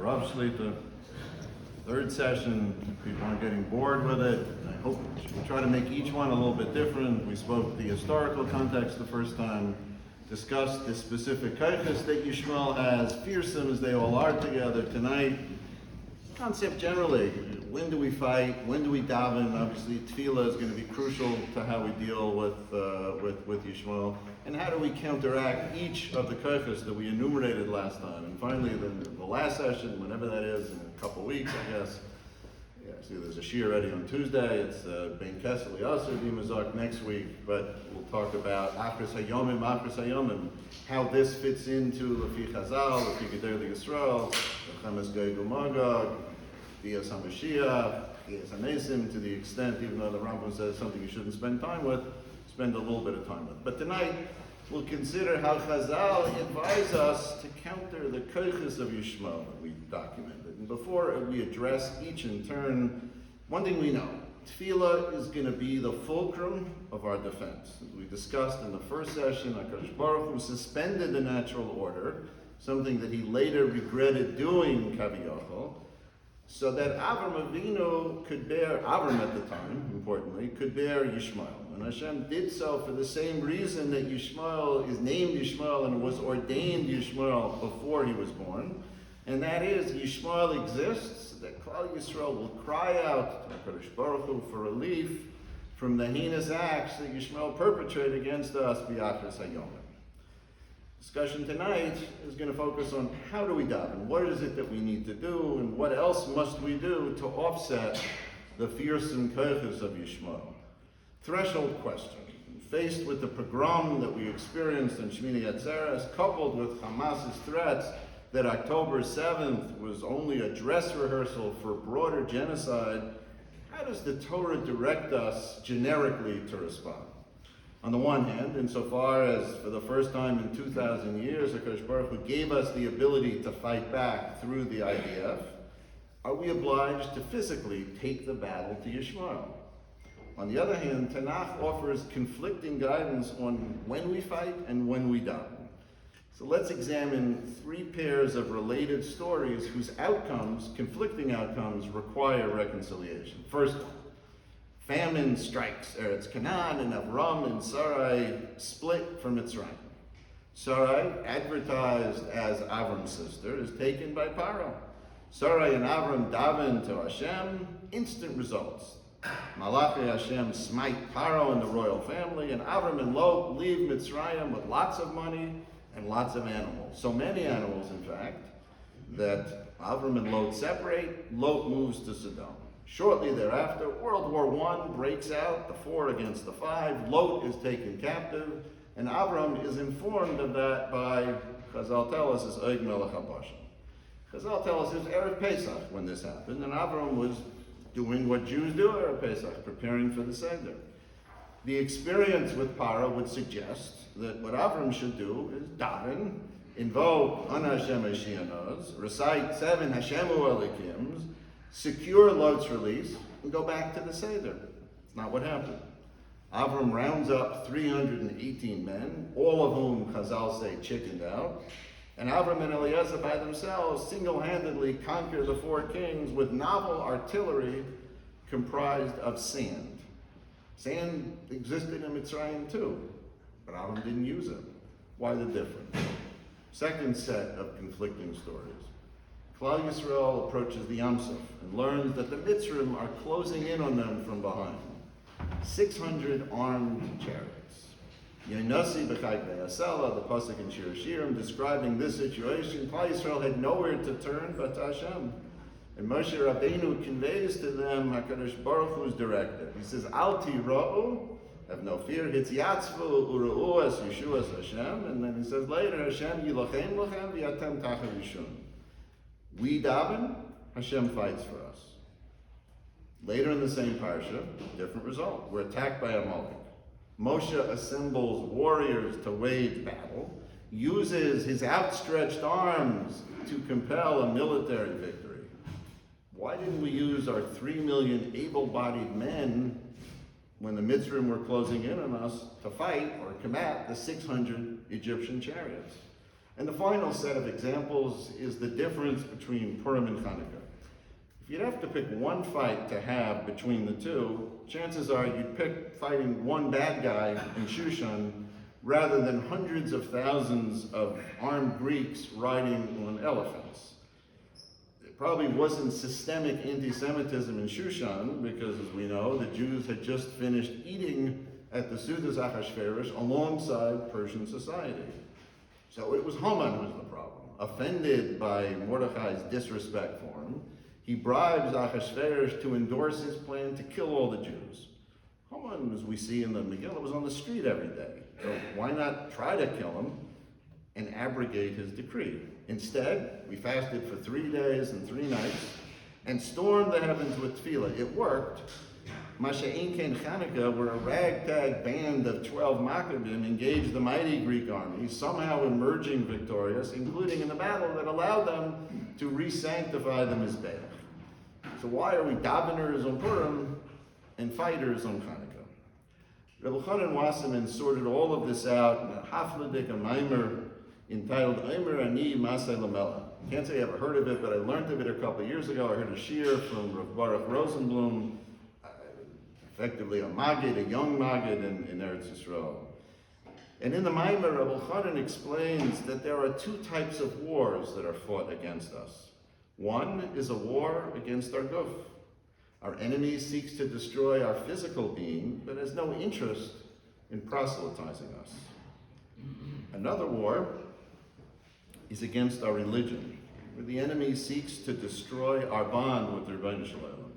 Rav Shlita. Third session, people aren't getting bored with it. I hope we try to make each one a little bit different. We spoke the historical context the first time, discussed the specific kaiches that Yishmael has, fearsome as they all are together tonight. Concept generally, when do we fight, when do we daven? Obviously tefillah is going to be crucial to how we deal with Yishmael. And how do we counteract each of the kaiches that we enumerated last time? And finally, the last session, whenever that is, in a couple weeks, I guess. Yeah, see, there's a shiur ready on Tuesday. It's Ben Kessel Yasser Dimazak next week. But we'll talk about Acharis Hayamim, how this fits into Lefi Chazal, Lefi Gedei Yisrael, Chemes Gog Magog, Dias HaMashiach, Dias HaNesim, to the extent, even though the Rambam says something you shouldn't spend time with, spend a little bit of time with. But tonight, we'll consider how Chazal advise us to counter the kaiches of Yishmael that we documented. And before we address each in turn, one thing we know, tefillah is going to be the fulcrum of our defense. As we discussed in the first session, HaKadosh Baruch Hu suspended the natural order, something that he later regretted doing, Kaviyachol, so that Avram Avinu could bear, Avram at the time, importantly, could bear Yishmael. And Hashem did so for the same reason that Yishmael is named Yishmael and was ordained Yishmael before he was born. And that is, Yishmael exists, that Klal Yisrael will cry out to HaKadosh Baruch Hu for relief from the heinous acts that Yishmael perpetrated against us, B'Acharis Hayamim. Discussion tonight is going to focus on how do we daven, what is it that we need to do, and what else must we do to offset the fearsome kaiches of Yishmael. Threshold question. Faced with the pogrom that we experienced in Shmini Atzeres, coupled with Hamas's threats that October 7th was only a dress rehearsal for broader genocide, how does the Torah direct us generically to respond? On the one hand, insofar as for the first time in 2,000 years, HaKadosh Baruch Hu gave us the ability to fight back through the IDF, are we obliged to physically take the battle to Yishmael? On the other hand, Tanakh offers conflicting guidance on when we fight and when we daven. So let's examine three pairs of related stories whose outcomes, conflicting outcomes, require reconciliation. First one. Famine strikes Eretz Canaan, and Avram and Sarai split from Mitzrayim. Sarai, advertised as Avram's sister, is taken by Paro. Sarai and Avram daven to Hashem, instant results. Malachi Hashem smite Paro and the royal family, and Avram and Lot leave Mitzrayim with lots of money and lots of animals. So many animals, in fact, that Avram and Lot separate. Lot moves to Sodom. Shortly thereafter, World War I breaks out, the 4 against the 5. Lot is taken captive, and Avram is informed of that by, Chazal tell us, is Og Melech HaBashan. Chazal tell us it was Erev Pesach when this happened, and Avram was doing what Jews do Erev Pesach, preparing for the Seder. The experience with Paro would suggest that what Avram should do is daven, invoke Ana Hashem Eshianos, recite 7 Hashemu Elikims, secure Lot's release, and go back to the Seder. It's not what happened. Avram rounds up 318 men, all of whom Chazal say chickened out, and Avram and Eliezer by themselves single-handedly conquer the 4 kings with novel artillery comprised of sand. Sand existed in Mitzrayim too, but Avram didn't use it. Why the difference? Second set of conflicting stories. Klal Yisrael approaches the Yam Suf and learns that the Mitzrim are closing in on them from behind. 600 armed chariots. Yonasi b'chai b'yasela, the pasuk in Shir Shirim, describing this situation, Klal Yisrael had nowhere to turn but to Hashem. And Moshe Rabbeinu conveys to them HaKadosh Baruch Hu's directive. He says, Al tira'u, have no fear, hitziatzvu u'ru'u es Yeshuas Hashem, and then he says later, Hashem yilochem lochem v'yatem tachar yishun. We daven, Hashem fights for us. Later in the same parsha, different result. We're attacked by Amalek. Moshe assembles warriors to wage battle, uses his outstretched arms to compel a military victory. Why didn't we use our 3 million able-bodied men when the Mitzrim were closing in on us to fight or combat the 600 Egyptian chariots? And the final set of examples is the difference between Purim and Hanukkah. If you'd have to pick one fight to have between the two, chances are you'd pick fighting one bad guy in Shushan rather than hundreds of thousands of armed Greeks riding on elephants. It probably wasn't systemic anti-Semitism in Shushan because, as we know, the Jews had just finished eating at the Sudas Achashverosh alongside Persian society. So it was Haman who was the problem. Offended by Mordechai's disrespect for him, he bribes Achashverosh to endorse his plan to kill all the Jews. Haman, as we see in the Megillah, was on the street every day. So why not try to kill him and abrogate his decree? Instead, we fasted for 3 days and 3 nights and stormed the heavens with tefillah. It worked. Masha'in Ken Chanukah, where a ragtag band of 12 Maccabim engaged the mighty Greek army, somehow emerging victorious, including in the battle that allowed them to re-sanctify the Mizbeach. So why are we daveners on Purim and fighters on Chanukah? Rebbe Chanan Wasserman sorted all of this out in a Hafladik, a mimer entitled Omer Ani Masei Lamela. Can't say I ever heard of it, but I learned of it a couple of years ago. I heard a shiur from Rav Baruch Rosenblum, effectively a Maggid, a young Maggid in Eretz Yisrael. And in the Maimer, Rebbe Chanan explains that there are 2 types of wars that are fought against us. One is a war against our guf. Our enemy seeks to destroy our physical being, but has no interest in proselytizing us. Another war is against our religion, where the enemy seeks to destroy our bond with the Rebbeinu Shalom.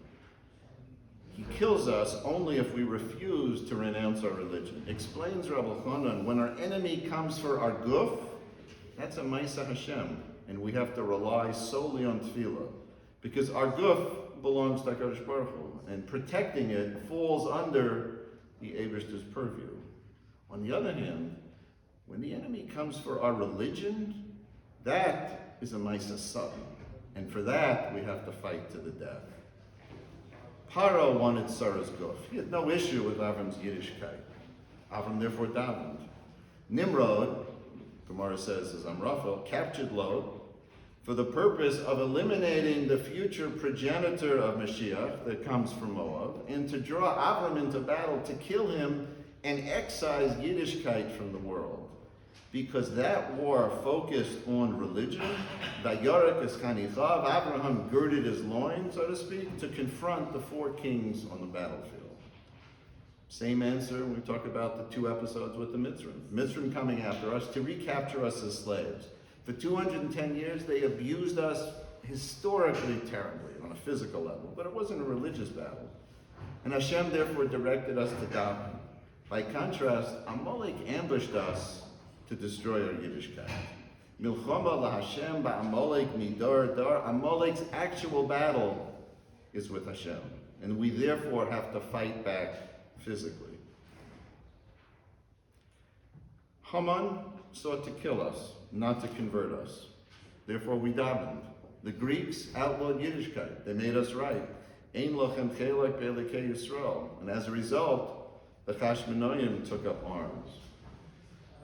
He kills us only if we refuse to renounce our religion. Explains Rabbi Chanan, when our enemy comes for our guf, that's a Maisa Hashem, and we have to rely solely on tefillah, because our guf belongs to HaKadosh Baruch Hu, and protecting it falls under the Eibishter's purview. On the other hand, when the enemy comes for our religion, that is a Maisa Satan, and for that we have to fight to the death. Paro wanted Sarah's guf. He had no issue with Avram's Yiddishkeit. Avram therefore davened. Nimrod, Gemara says, as Amraphel, captured Lot for the purpose of eliminating the future progenitor of Mashiach that comes from Moab, and to draw Avram into battle to kill him and excise Yiddishkeit from the world. Because that war focused on religion, Vayorek es Chanichav, Abraham girded his loins, so to speak, to confront the 4 kings on the battlefield. Same answer when we talk about the 2 episodes with the Mitzrim. Mitzrim coming after us to recapture us as slaves. For 210 years, they abused us historically terribly on a physical level, but it wasn't a religious battle. And Hashem therefore directed us to daven. By contrast, Amalek ambushed us to destroy our Yiddishkeit. Milchama laHashem ba'Amalek midar dar. Amalek's actual battle is with Hashem, and we therefore have to fight back physically. Haman sought to kill us, not to convert us. Therefore we davened. The Greeks outlawed Yiddishkeit. They made us right. Ein lochem chelek be'elokei Yisrael. And as a result, the Chashmonaim took up arms.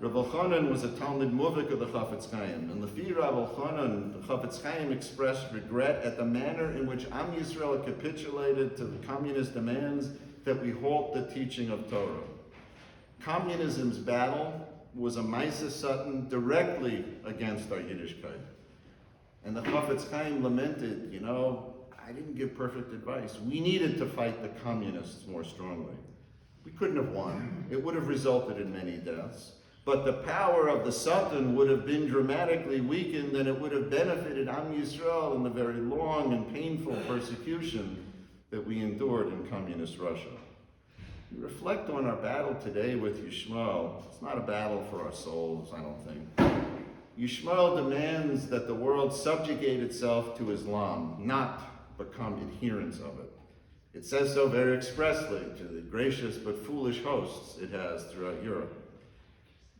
Rabbi Chanan was a Talmud Muvik of the Chafetz Chaim, and Lefi Rabbi Chanan, the Chafetz Chaim expressed regret at the manner in which Am Yisrael capitulated to the communist demands that we halt the teaching of Torah. Communism's battle was a Maisa Satan directly against our Yiddishkeit. And the Chafetz Chaim lamented, I didn't give perfect advice. We needed to fight the communists more strongly. We couldn't have won. It would have resulted in many deaths. But the power of the Satan would have been dramatically weakened, and it would have benefited Am Yisrael in the very long and painful persecution that we endured in communist Russia. We reflect on our battle today with Yishmael. It's not a battle for our souls, I don't think. Yishmael demands that the world subjugate itself to Islam, not become adherents of it. It says so very expressly to the gracious but foolish hosts it has throughout Europe.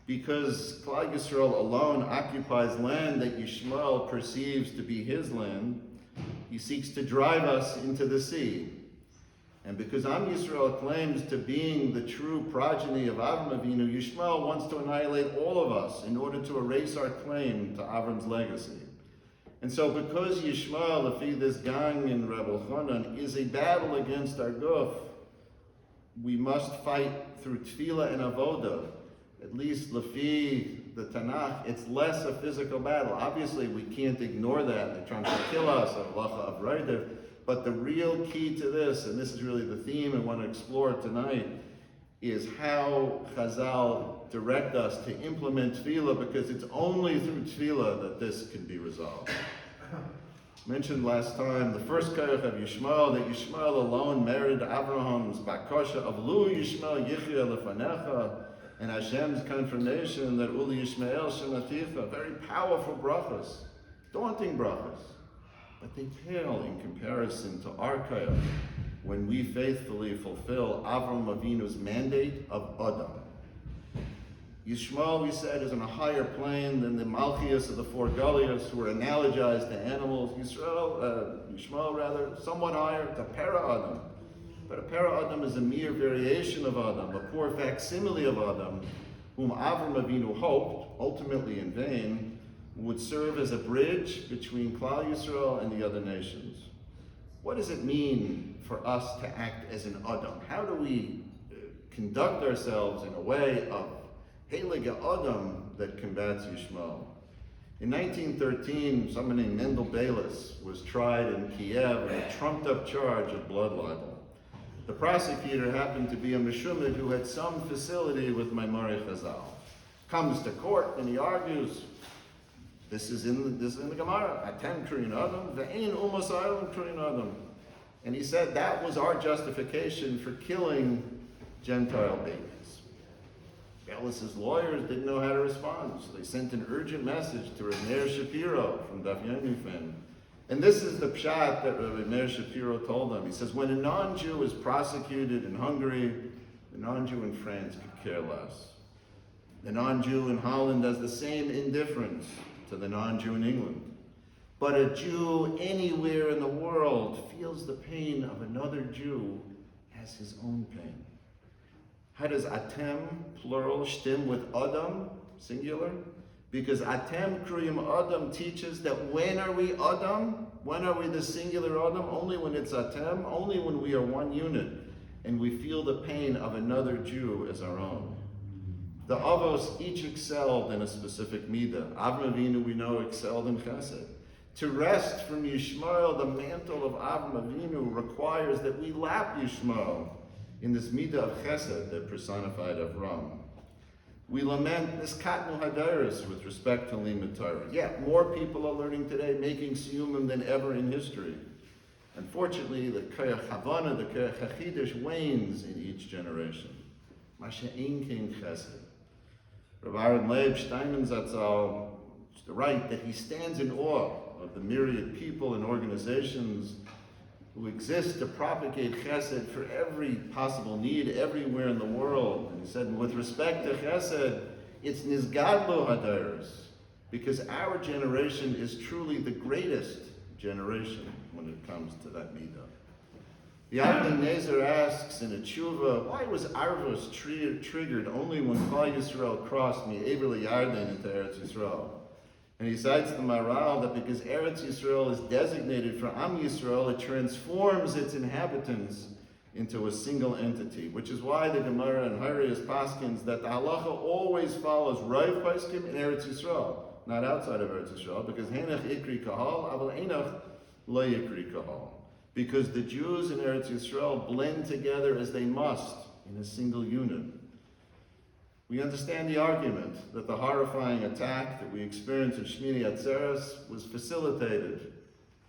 Because Klal Yisrael alone occupies land that Yishmael perceives to be his land, he seeks to drive us into the sea. And because Am Yisrael claims to being the true progeny of Avram Avinu, Yishmael wants to annihilate all of us in order to erase our claim to Avram's legacy. And so because Yishmael, lefi this gang in Rebbe Chanan, is a battle against our guf, we must fight through tefillah and avodah. At least lefi the Tanakh, it's less a physical battle. Obviously, we can't ignore that. They're trying to kill us, of Raidev. But the real key to this, and this is really the theme I want to explore tonight, is how Chazal direct us to implement tefillah, because it's only through tefillah that this can be resolved. Mentioned last time, the first Karach of Yishmael, that Yishmael alone married Abraham's bakasha of Lu Yishmael Yichya Lefanecha, and Hashem's confirmation that Uli Yishmael Shematicha, very powerful brachas, daunting brachas. But they pale in comparison to our Kayach when we faithfully fulfill Avram Avinu's mandate of Adam. Yishmael, we said, is on a higher plane than the Malchias of the four Goliaths who are analogized to animals. Yishmael, somewhat higher, to Para Adam. But a Para Adam is a mere variation of Adam, a poor facsimile of Adam, whom Avram Avinu hoped, ultimately in vain, would serve as a bridge between Klal Yisrael and the other nations. What does it mean for us to act as an Adam? How do we conduct ourselves in a way of Heilige Adam that combats Yishmael? In 1913, someone named Mendel Bayless was tried in Kiev in a trumped-up charge of blood libel. The prosecutor happened to be a Meshumid who had some facility with Maimari Chazal. Comes to court and he argues, this is in the Gemara. Atem kriyin adam, ve'ein umas ha'olam kriyin adam. And he said that was our justification for killing Gentile babies. Bayless's lawyers didn't know how to respond, so they sent an urgent message to Rav Meir Shapiro from Daf Yomi Fin. And this is the pshat that Rav Meir Shapiro told them. He says, when a non-Jew is prosecuted in Hungary, the non-Jew in France could care less. The non-Jew in Holland has the same indifference to the non-Jew in England. But a Jew anywhere in the world feels the pain of another Jew as his own pain. How does atem, plural, stem with adam, singular? Because atem kriyim adam teaches that when are we adam? When are we the singular adam? Only when it's atem, only when we are one unit and we feel the pain of another Jew as our own. The Avos each excelled in a specific midah. Avram Avinu, we know, excelled in chesed. To rest from Yishmael, the mantle of Avram Avinu requires that we lap Yishmael in this midah of chesed that personified Avram. We lament this katnu hadaris with respect to limud Torah. Yeah, more people are learning today, making siyumim than ever in history. Unfortunately, the koyach havana, the koyach hachidush wanes in each generation. Masha'in king chesed. Rav Aaron Leib Steinman Zatzal, to write that he stands in awe of the myriad people and organizations who exist to propagate chesed for every possible need everywhere in the world. And he said, with respect to chesed, it's nizgadlo hadaris, because our generation is truly the greatest generation when it comes to that midah. The Avnei Nezer asks in a tshuva, why was Arvos triggered only when Klal Yisrael crossed Me'ever LeYarden into Eretz Yisrael? And he cites the Maral that because Eretz Yisrael is designated for Am Yisrael, it transforms its inhabitants into a single entity, which is why the Gemara and Harius paskins that the halacha always follows Rav Paiskim in Eretz Yisrael, not outside of Eretz Yisrael, because Henach Ikri Kahal, Aval Einach Lo Ikri Kahal. Because the Jews in Eretz Yisrael blend together as they must in a single unit. We understand the argument that the horrifying attack that we experienced at Shmini Atzeres was facilitated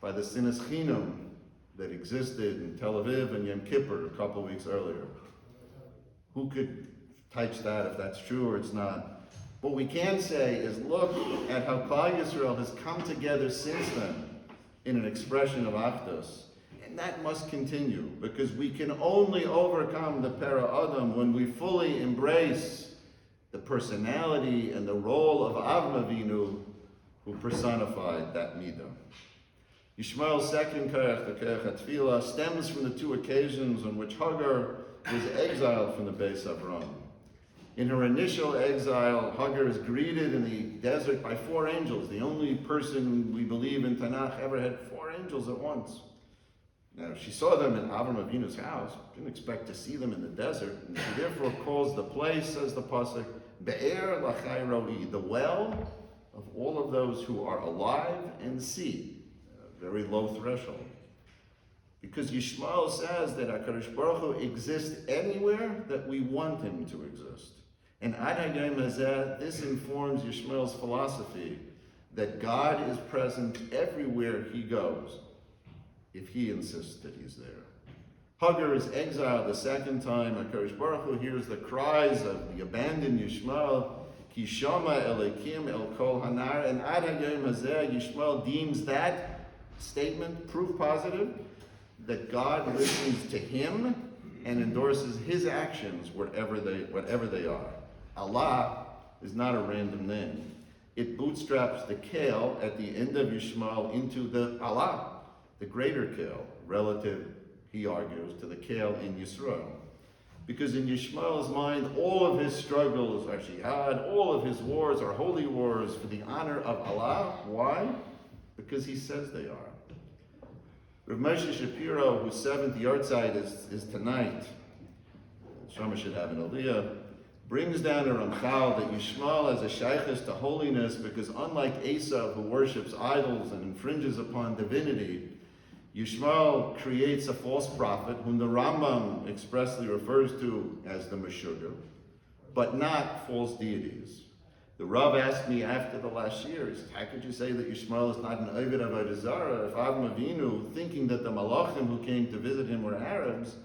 by the Sinas Chinam that existed in Tel Aviv and Yom Kippur a couple weeks earlier. Who could touch that if that's true or it's not? What we can say is look at how Klal Yisrael has come together since then in an expression of Achdus. And that must continue, because we can only overcome the Para Adam when we fully embrace the personality and the role of Avram Avinu, who personified that midah. Yishmael's second koyach, the koyach HaTfilah, stems from the two occasions on which Hagar was exiled from the Beis Avram. In her initial exile, Hagar is greeted in the desert by 4 angels. The only person we believe in Tanakh ever had 4 angels at once. Now, she saw them in Avram Avinu's house. Didn't expect to see them in the desert. And she therefore calls the place, says the pasuk, Be'er Lachai Roi, the well of all of those who are alive and see. A very low threshold. Because Yishmael says that Acharis Baruch Hu exists anywhere that we want him to exist. And Ad Hayamim Hazeh, this informs Yishmael's philosophy that God is present everywhere he goes, if he insists that he's there. Hagar is exiled the second time. Acharis Baruch Hu hears the cries of the abandoned Yishmael, Ki Shama Elokim El Kol Hanar, and Ad Hayamim Hazeh, Yishmael deems that statement proof positive that God listens to him and endorses his actions whatever they are. Allah is not a random name. It bootstraps the Kale at the end of Yishmael into the Allah, the greater Kale, relative, he argues, to the Kale in Yisrael. Because in Yishmael's mind, all of his struggles are jihad, all of his wars are holy wars for the honor of Allah. Why? Because he says they are. Rav Moshe Shapiro, whose 7th yahrzeit is tonight, Shama should have an aliyah, brings down a Ramchal that Yishmael has a shaykhus to holiness because unlike Esau, who worships idols and infringes upon divinity, Yishmael creates a false prophet whom the Rambam expressly refers to as the Meshuggah, but not false deities. The Rav asked me after the last year, he said, how could you say that Yishmael is not an Ovid Avodah Zarah if Avram Avinu, thinking that the Malachim who came to visit him were Arabs,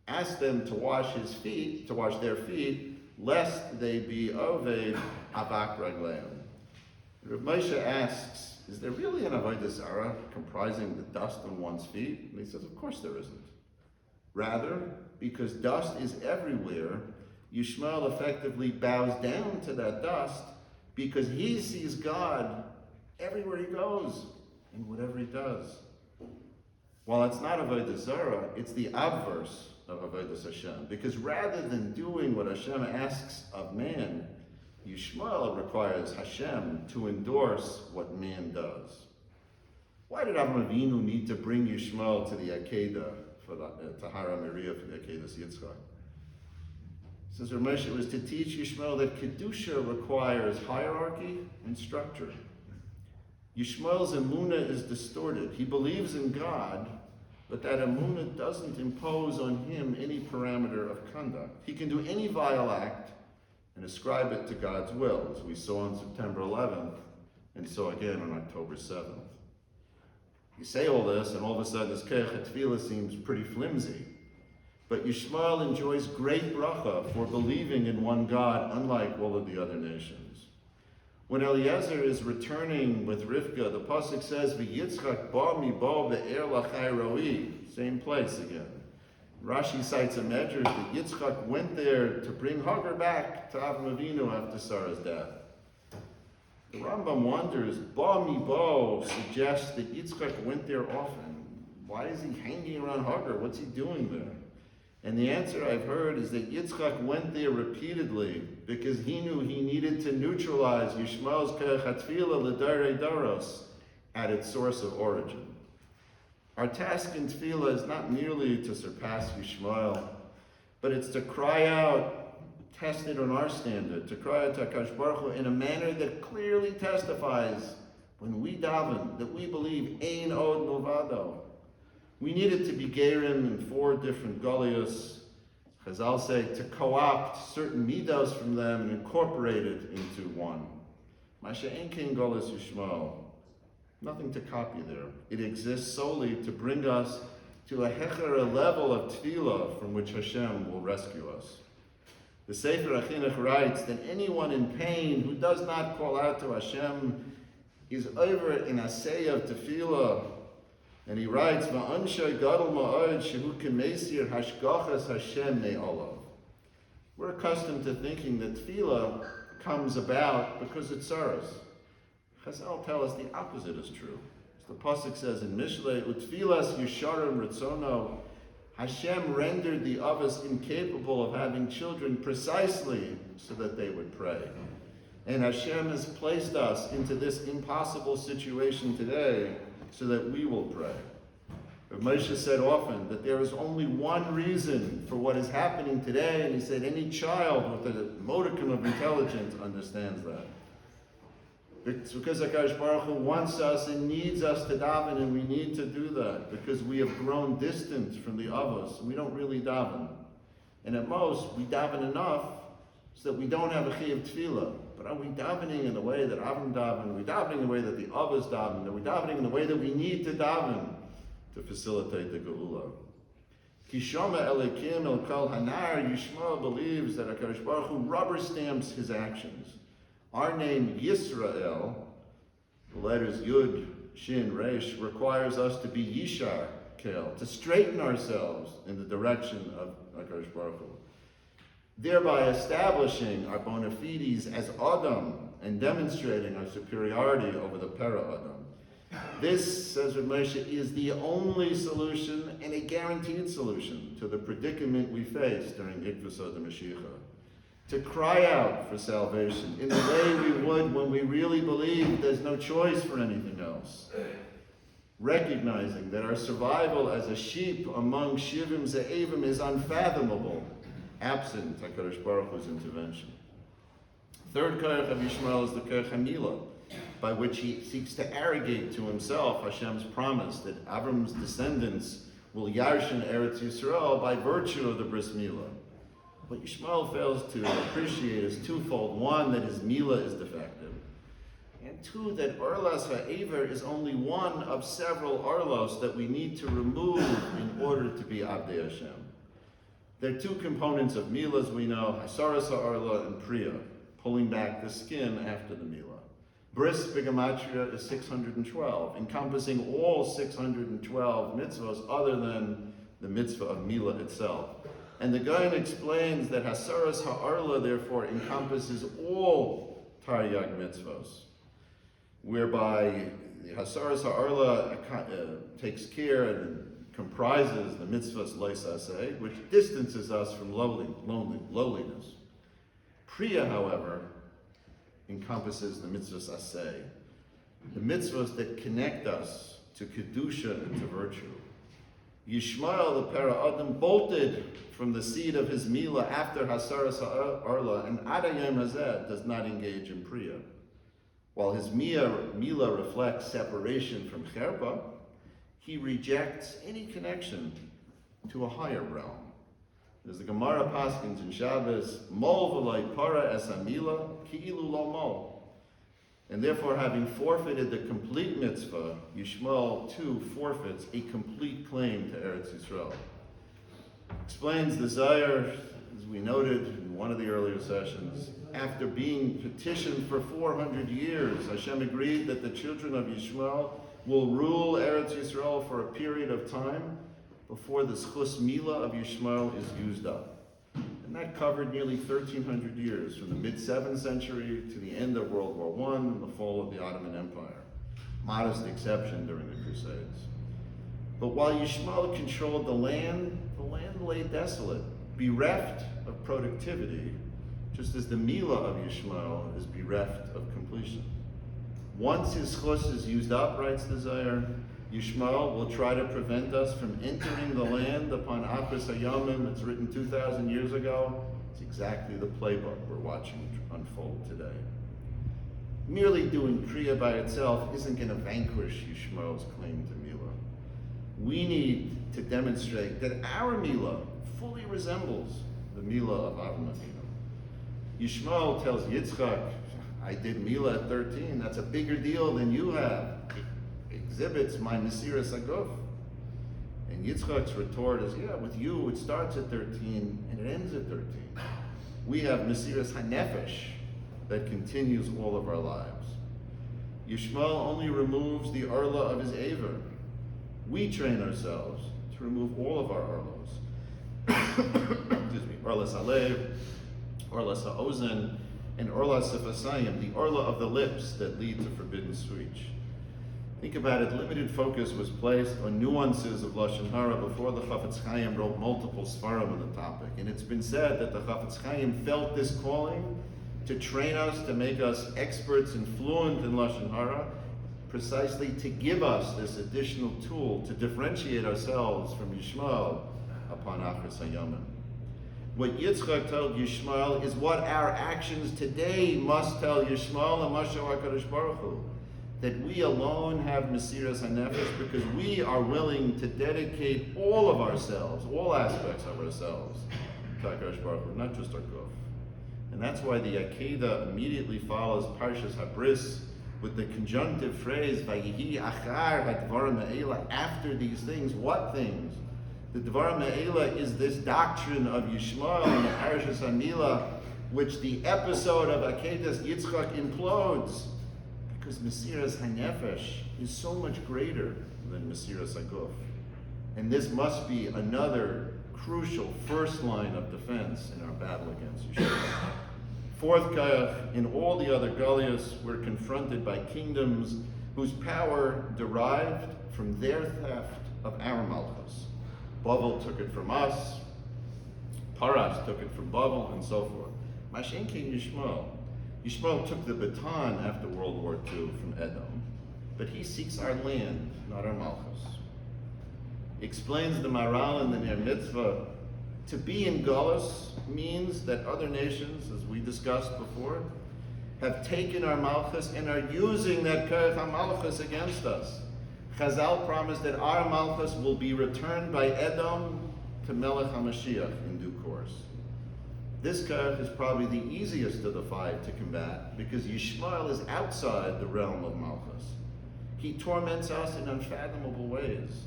asked them to wash their feet, lest they be Oved Avak Ragleim. Rav Moshe asks, is there really an Avodah Zarah comprising the dust on one's feet? And he says, of course there isn't. Rather, because dust is everywhere, Yishmael effectively bows down to that dust because he sees God everywhere he goes and whatever he does. While it's not Avodah Zarah, it's the obverse of Avodas Hashem. Because rather than doing what Hashem asks of man, Yishmael requires Hashem to endorse what man does. Why did Avraham Avinu need to bring Yishmael to the Akedah, for the Tahara Miriah for the Akedah Yitzchak? Says Ramesh, it was to teach Yishmael that Kedusha requires hierarchy and structure. Yishmael's emunah is distorted. He believes in God, but that emunah doesn't impose on him any parameter of conduct. He can do any vile act and ascribe it to God's will, as we saw on September 11th and saw again on October 7th. You say all this, and all of a sudden this Keich HaTfilah seems pretty flimsy. But Yishmael enjoys great bracha for believing in one God, unlike all of the other nations. When Eliezer is returning with Rivka, the pasuk says, "V'Yitzchak ba mi bo be'er lachai roi." Same place again. Rashi cites a medrash that Yitzchak went there to bring Hagar back to Avram Avinu after Sarah's death. The Rambam wonders, ba mi bo suggests that Yitzchak went there often. Why is he hanging around Hagar? What's he doing there? And the answer I've heard is that Yitzchak went there repeatedly because he knew he needed to neutralize Yishmael's Keich HaTfilah l'darei daros at its source of origin. Our task in Tefillah is not merely to surpass Yishmael, but it's to cry out, tested on our standard, to cry out to HaKadosh Baruch Hu in a manner that clearly testifies when we daven that we believe Ein Od Milvado. We needed to be gerim in 4 different golios, Chazal say, to co-opt certain midos from them and incorporate it into one. Masha Ein Kein Golos Yishmael. Nothing to copy there. It exists solely to bring us to a hechera level of tefillah from which Hashem will rescue us. The Sefer HaChinuch writes that anyone in pain who does not call out to Hashem is over in asay of tefillah. And he writes, "Va'anshay gadol ma'od shehu k'meisir hashgachas Hashem me'olav." We're accustomed to thinking that tefillah comes about because it's tzaros. Chazal tell us the opposite is true. The pasuk says in Mishlei, "Utfilas Yisharim Ritzono." Hashem rendered the Avos incapable of having children precisely so that they would pray. And Hashem has placed us into this impossible situation today so that we will pray. Rav Moshe said often that there is only one reason for what is happening today, and he said any child with a modicum of intelligence understands that. It's because Akash Baruch Hu wants us and needs us to daven, and we need to do that because we have grown distant from the Avos. We don't really daven. And at most, we daven enough so that we don't have a chiyuv tefillah. But are we davening in the way that Avram daven? Are we davening in the way that the Avos daven? Are we davening in the way that we need to daven to facilitate the Geula? Kishama Elikim El Kol Hanar, Yishmael believes that Akash Baruch Hu rubber stamps his actions. Our name Yisrael, the letters Yud, Shin, Resh, requires us to be Yishar Kel, to straighten ourselves in the direction of Akash Baruch Hu, thereby establishing our bona fides as Adam and demonstrating our superiority over the Para Adam. This, says Rav Moshe, is the only solution and a guaranteed solution to the predicament we face during Ikvusot Mashiach. To cry out for salvation in the way we would when we really believe there's no choice for anything else. Recognizing that our survival as a sheep among Shivim Ze'evim is unfathomable, absent HaKadosh Baruch Hu's intervention. Third koach of Yishmael is the koach HaMilah, by which he seeks to arrogate to himself Hashem's promise that Avram's descendants will yarshin Eretz Yisrael by virtue of the bris milah. What Yishmael fails to appreciate is twofold. One, that his milah is defective. And two, that Orlas HaEver is only one of several Orlos that we need to remove in order to be Abdei Hashem. There are two components of milah, as we know, Hasaras HaOrla and Priya, pulling back the skin after the milah. Bris Bigamatria is 612, encompassing all 612 mitzvahs other than the mitzvah of milah itself. And the Gaon explains that Hasaras HaOrla therefore encompasses all Taryag mitzvahs, whereby the Hasaras HaOrla takes care and comprises the mitzvahs Leis Aseh, which distances us from lowliness. Priya, however, encompasses the mitzvahs Aseh, the mitzvahs that connect us to Kedusha and to virtue. Yishmael, the Para Adam, bolted from the seed of his milah after Hasaras HaOrla, and Adayim Hazeh does not engage in Priya. While his milah reflects separation from Cherpa, he rejects any connection to a higher realm. As the Gemara paskins in Shabbos, Mol v'lai para es ha-milah ki'ilu lo mol. And therefore, having forfeited the complete mitzvah, Yishmael too forfeits a complete claim to Eretz Yisrael. Explains the Zayar, as we noted in one of the earlier sessions, after being petitioned for 400 years, Hashem agreed that the children of Yishmael will rule Eretz Yisrael for a period of time before the Schus Milah of Yishmael is used up. And that covered nearly 1,300 years, from the mid-7th century to the end of World War I and the fall of the Ottoman Empire. Modest exception during the Crusades. But while Yishmael controlled the land lay desolate, bereft of productivity, just as the Milah of Yishmael is bereft of completion. Once his chus is used up, writes the Zayar, Yishmael will try to prevent us from entering the land upon Acharis Hayamim. It's written 2,000 years ago. It's exactly the playbook we're watching unfold today. Merely doing Priya by itself isn't going to vanquish Yishmael's claim to Milah. We need to demonstrate that our Milah fully resembles the Milah of Avram Avinu. Yishmael tells Yitzchak, I did Milah at 13. That's a bigger deal than you have. It exhibits my Mesiras Aguf. And Yitzchak's retort is, yeah, with you it starts at 13 and it ends at 13. We have Mesiras HaNefesh that continues all of our lives. Yishmael only removes the Orla of his Aver. We train ourselves to remove all of our Orlos. Excuse me, Orlas Alev, Orlas HaOzen, and Orlas Sefasayim, the Orla of the lips that lead to forbidden speech. Think about it, limited focus was placed on nuances of Lashon Hara before the Chafetz Chaim wrote multiple Sfarim on the topic. And it's been said that the Chafetz Chaim felt this calling to train us, to make us experts and fluent in Lashon Hara, precisely to give us this additional tool to differentiate ourselves from Yishmael upon Acharis Hayamim. What Yitzchak told Yishmael is what our actions today must tell Yishmael and Moshe HaKadosh Baruch Hu. That we alone have Mesiras HaNefesh because we are willing to dedicate all of ourselves, all aspects of ourselves, to HaKadosh Baruch Hu, not just our guf. And that's why the Akedah immediately follows Parshas Habris with the conjunctive phrase, Vayihi achar hadvarim ha'ela, after these things. What things? The Dvarim ha'ela is this doctrine of Yishmael and the Parshas HaMilah, which the episode of Akedas Yitzchak implodes. Because Mesiras HaNefesh is so much greater than Mesiras HaGuf. And this must be another crucial first line of defense in our battle against Yishmael. Fourth kayach, in all the other Galias, we're confronted by kingdoms whose power derived from their theft of our Malchus. Bavel took it from us, Paras took it from Bavel, and so forth. Mashen King Yishmael. Yishmael took the baton after World War II from Edom, but he seeks our land, not our Malchus. He explains the Maral in the Ner Mitzvah. To be in Galus means that other nations, as we discussed before, have taken our Malchus and are using that Kerech HaMalchus against us. Chazal promised that our Malchus will be returned by Edom to Melech HaMashiach in due course. This Kerech is probably the easiest of the five to combat because Yishmael is outside the realm of Malchus. He torments us in unfathomable ways,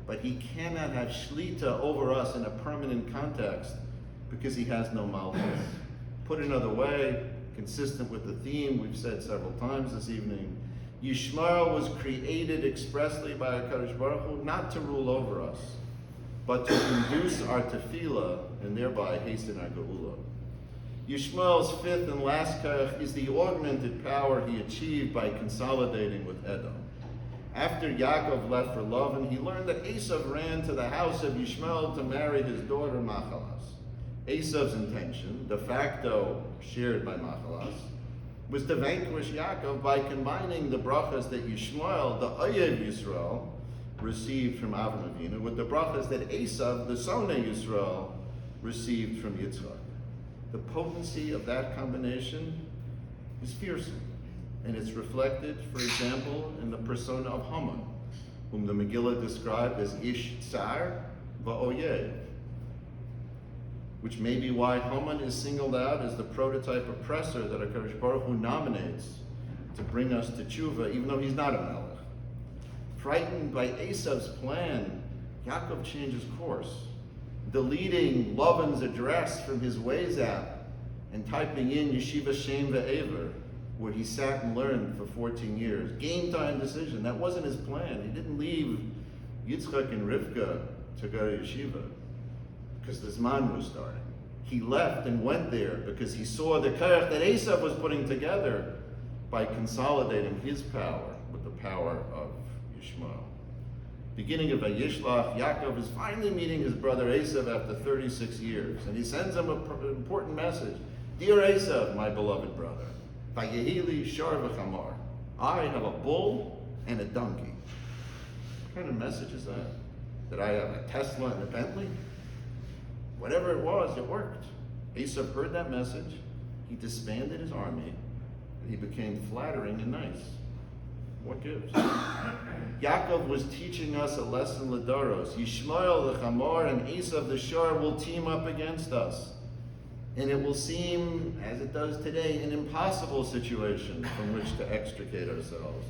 but he cannot have shlita over us in a permanent context because he has no Malchus. Put another way, consistent with the theme we've said several times this evening, Yishmael was created expressly by HaKadosh Baruch Hu not to rule over us, but to induce our tefillah and thereby hasten our geula. Yishmael's fifth and last kerech is the augmented power he achieved by consolidating with Edom. After Yaakov left for Lavan, he learned that Esav ran to the house of Yishmael to marry his daughter Machalas. Esav's intention, de facto shared by Machalas, was to vanquish Yaakov by combining the brachas that Yishmael, the Oyev Yisrael, received from Avram Avinu with the brachas that Esav, the Sonei Yisrael, received from Yitzchak. The potency of that combination is fearsome, and it's reflected, for example, in the persona of Haman, whom the Megillah described as Ish Tsar Va'oyev, which may be why Haman is singled out as the prototype oppressor that HaKadosh Baruch Hu nominates to bring us to tshuva, even though he's not a melech. Frightened by Esav's plan, Yaakov changes course, deleting Lavan's address from his Waze app and typing in Yeshiva Shem Ve'ever, where he sat and learned for 14 years. Game time decision. That wasn't his plan. He didn't leave Yitzchak and Rivka to go to yeshiva because the Zman was starting. He left and went there because he saw the kerech that Esav was putting together by consolidating his power with the power of Yishmael. Beginning of Vayishlach, Yaakov is finally meeting his brother Esav after 36 years, and he sends him an important message. Dear Esav, my beloved brother, Vayehili shar v'chamar, I have a bull and a donkey. What kind of message is that? That I have a Tesla and a Bentley? Whatever it was, it worked. Esav heard that message, he disbanded his army, and he became flattering and nice. What gives? Yaakov was teaching us a lesson Ladaros. Yishmael the Chamor and Esav the Shar will team up against us. And it will seem, as it does today, an impossible situation from which to extricate ourselves.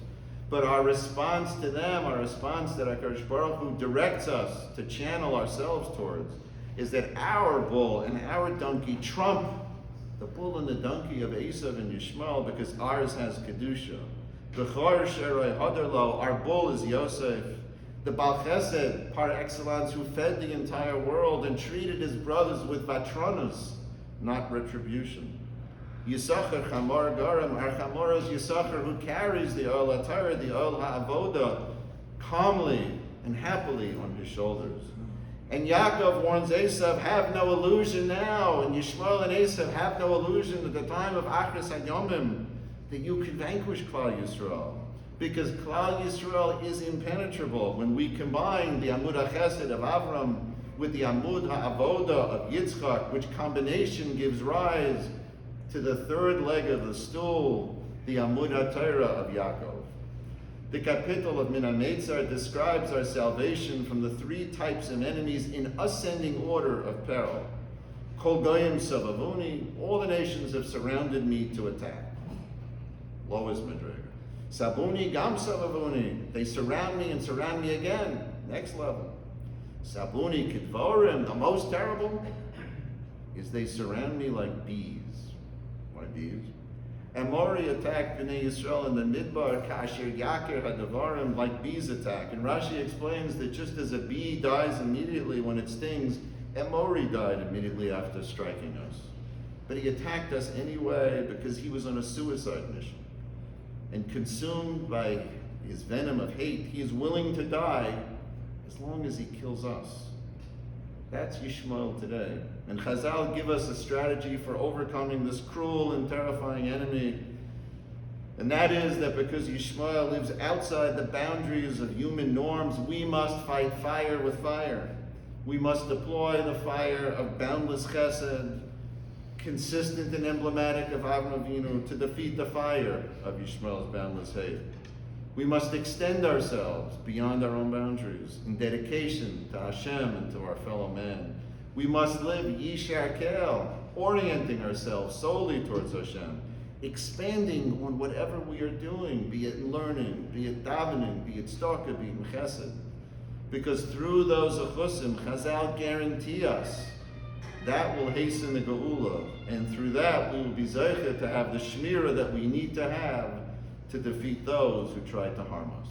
But our response to them, our response that HaKadosh Baruch Hu directs us to channel ourselves towards, is that our bull and our donkey trump the bull and the donkey of Esav and Yishmael because ours has Kedusha. B'chor Sherei Hadarlo, our bull is Yosef, the Baal Chesed par excellence who fed the entire world and treated his brothers with vatronus, not retribution. Yisachar chamor garam. Our chamor is Yisachar, who carries the oil atayr, the oil ha'avoda, calmly and happily on his shoulders. And Yaakov warns Esav, have no illusion now. And Yishmael and Esav, have no illusion at the time of Acharis Hayamim that you can vanquish Klal Yisrael. Because Klal Yisrael is impenetrable. When we combine the Amud HaChesed of Avram with the Amud HaAvoda of Yitzchak, which combination gives rise to the third leg of the stool, the Amud HaTorah of Yaakov. The kapitel of Min HaMeitzar describes our salvation from the three types of enemies in ascending order of peril. Kol goyim savavuni, all the nations have surrounded me to attack. Lowest madriga. Sabuni gam savavuni, they surround me and surround me again. Next level. Sabuni kidvorim, the most terrible is they surround me like bees. Why bees? Amori attacked Bnei Yisrael in the Midbar, Kasher Yaker Hadavarim, like bees attack. And Rashi explains that just as a bee dies immediately when it stings, Amori died immediately after striking us. But he attacked us anyway because he was on a suicide mission. And consumed by his venom of hate, he is willing to die as long as he kills us. That's Yishmael today. And Chazal give us a strategy for overcoming this cruel and terrifying enemy. And that is that because Yishmael lives outside the boundaries of human norms, we must fight fire with fire. We must deploy the fire of boundless chesed, consistent and emblematic of Avram Avinu, to defeat the fire of Yishmael's boundless hate. We must extend ourselves beyond our own boundaries in dedication to Hashem and to our fellow man. We must live Yishar Kel, orienting ourselves solely towards Hashem, expanding on whatever we are doing, be it in learning, be it davening, be it tzedakah, be it chesed. Because through those achusim, Chazal guarantee us that will hasten the geula, and through that we will be zeicha to have the shmira that we need to have to defeat those who try to harm us.